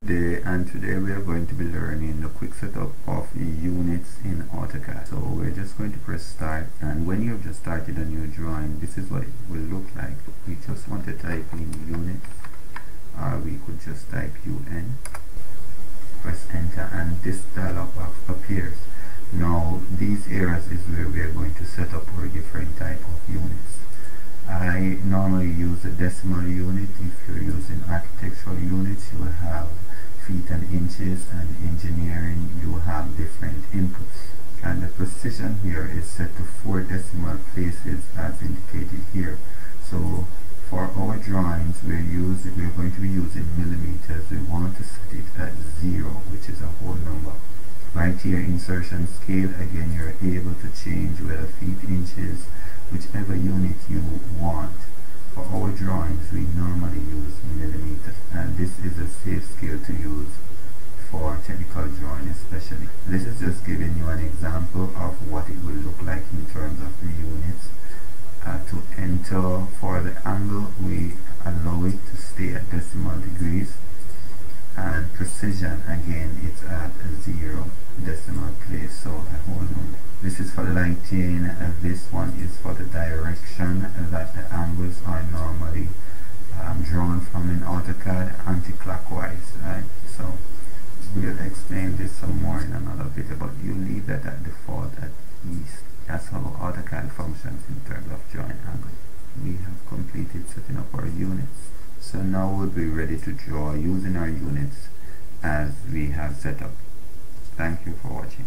And today we are going to be learning the quick setup of units in AutoCAD. So we're just going to press start, and when you've just started a new drawing, this is what it will look like. We just want to type in units, or we could just type UN, press enter, and this dialog box appears. Now these areas is where we are going to set up our different type of units. I normally use a decimal unit. If you're using architectural units, you will have feet and inches, and engineering you have different inputs. And the precision here is set to 4 decimal places as indicated here. So for our drawings we're going to be using millimeters. We want to set it at 0, which is a whole number. Right here, insertion scale, again you're able to change whether feet, inches, whichever unit you want. For our drawings we normally use millimeters, and this is a safe scale to use for technical drawing especially. This is just giving you an example of what it will look like in terms of the units. To enter for the angle, we allow it to stay at decimal degrees, and precision, again it's at 0 decimal place, so a whole number. This is for the lighting, this one is for the direction that the angles are normally drawn from in AutoCAD anti-clockwise, right? So we'll explain this some more in another video, but you leave that at default at east. That's how AutoCAD functions in terms of drawing angles. We have completed setting up our units, so now we'll be ready to draw using our units as we have set up. Thank you for watching.